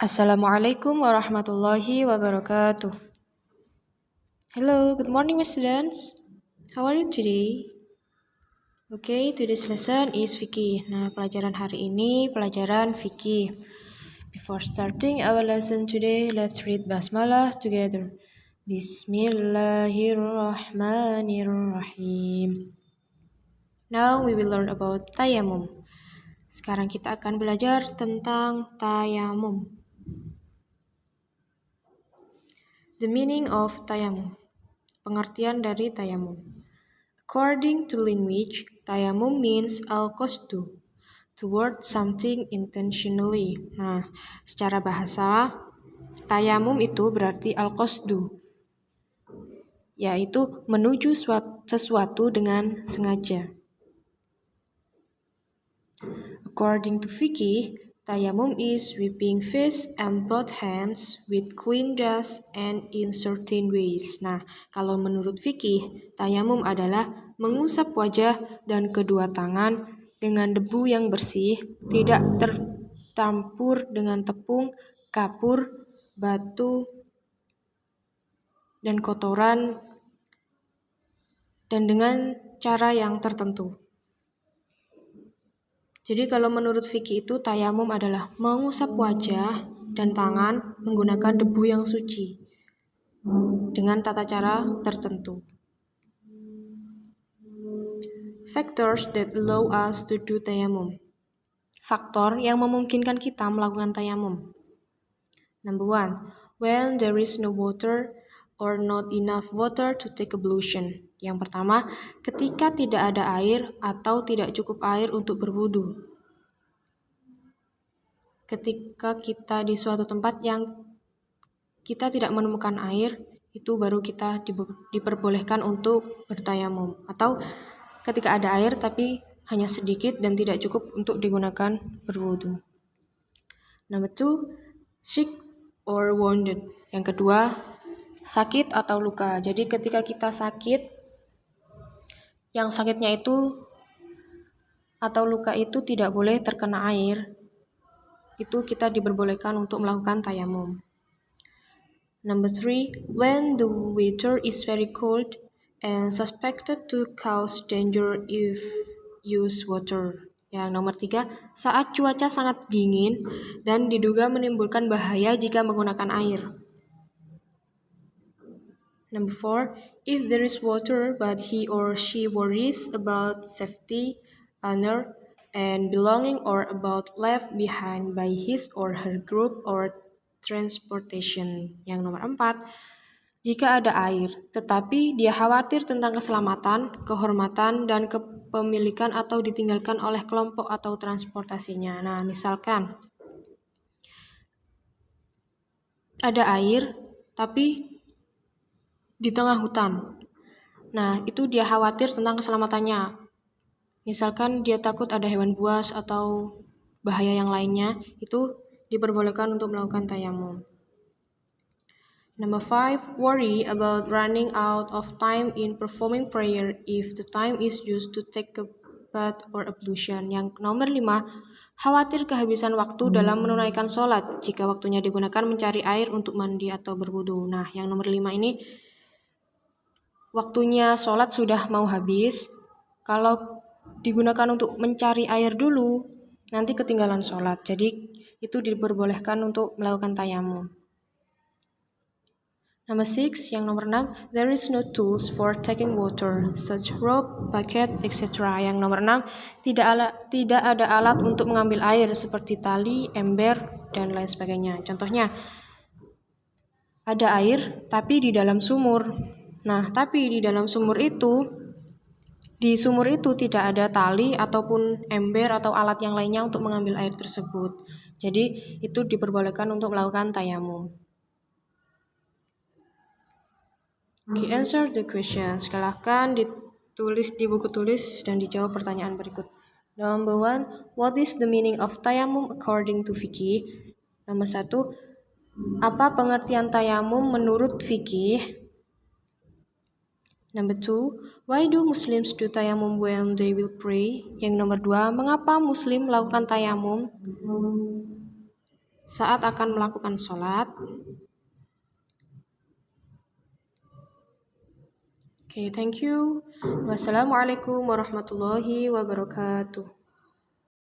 Assalamualaikum warahmatullahi wabarakatuh. Hello, good morning, my students. How are you today? Okay, today's lesson is fikih. Nah, pelajaran hari ini pelajaran fikih. Before starting our lesson today, let's read basmalah together. Bismillahirrahmanirrahim. Now we will learn about tayamum. Sekarang kita akan belajar tentang tayamum. The meaning of tayamum. Pengertian dari tayamum. According to language, tayamum means al-qasdu, toward something intentionally. Nah, secara bahasa, tayamum itu berarti al-qasdu, yaitu menuju sesuatu dengan sengaja. According to fikih, tayamum is wiping face and both hands with clean dust and in certain ways. Nah, kalau menurut fikih, tayamum adalah mengusap wajah dan kedua tangan dengan debu yang bersih, tidak tercampur dengan tepung, kapur, batu, dan kotoran, dan dengan cara yang tertentu. Jadi kalau menurut fikih itu tayamum adalah mengusap wajah dan tangan menggunakan debu yang suci dengan tata cara tertentu. Factors that allow us to do tayamum. Faktor yang memungkinkan kita melakukan tayamum. Number 1, when there is no water or not enough water to take ablution. Yang pertama, ketika tidak ada air atau tidak cukup air untuk berwudu. Ketika kita di suatu tempat yang kita tidak menemukan air, itu baru kita diperbolehkan untuk bertayamum. Atau ketika ada air tapi hanya sedikit dan tidak cukup untuk digunakan berwudu. Number 2, sick or wounded. Yang kedua, sakit atau luka. Jadi ketika kita sakit, yang sakitnya itu atau luka itu tidak boleh terkena air, itu kita diperbolehkan untuk melakukan tayamum. Number 3, when the weather is very cold and suspected to cause danger if use water. Yang nomor 3, saat cuaca sangat dingin dan diduga menimbulkan bahaya jika menggunakan air. Number 4, if there is water but he or she worries about safety, honor, and belonging or about left behind by his or her group or transportation. Yang nomor 4, jika ada air, tetapi dia khawatir tentang keselamatan, kehormatan, dan kepemilikan atau ditinggalkan oleh kelompok atau transportasinya. Nah, misalkan ada air, tapi di tengah hutan. Nah, itu dia khawatir tentang keselamatannya. Misalkan dia takut ada hewan buas atau bahaya yang lainnya, itu diperbolehkan untuk melakukan tayamum. Number 5, worry about running out of time in performing prayer if the time is used to take a bath or ablution. Yang nomor 5, khawatir kehabisan waktu dalam menunaikan sholat jika waktunya digunakan mencari air untuk mandi atau berwudu. Nah, yang nomor 5 ini waktunya sholat sudah mau habis. Kalau digunakan untuk mencari air dulu, nanti ketinggalan sholat. Jadi itu diperbolehkan untuk melakukan tayamum. Number 6, yang nomor 6, there is no tools for taking water, such rope, bucket, etc. Yang nomor 6, tidak ada alat untuk mengambil air seperti tali, ember, dan lain sebagainya. Contohnya, ada air tapi di dalam sumur. Nah, tapi di dalam sumur itu, tidak ada tali ataupun ember atau alat yang lainnya untuk mengambil air tersebut. Jadi, itu diperbolehkan untuk melakukan tayamum. Okay, answer the question. Silakan ditulis di buku tulis dan dijawab pertanyaan berikut. Number 1, what is the meaning of tayamum according to fikih? Nomor 1, apa pengertian tayamum menurut fikih? Number 2, why do Muslims do tayamum when they will pray? Yang nomor 2, mengapa Muslim melakukan tayamum saat akan melakukan sholat. Oke, thank you. Wassalamualaikum warahmatullahi wabarakatuh.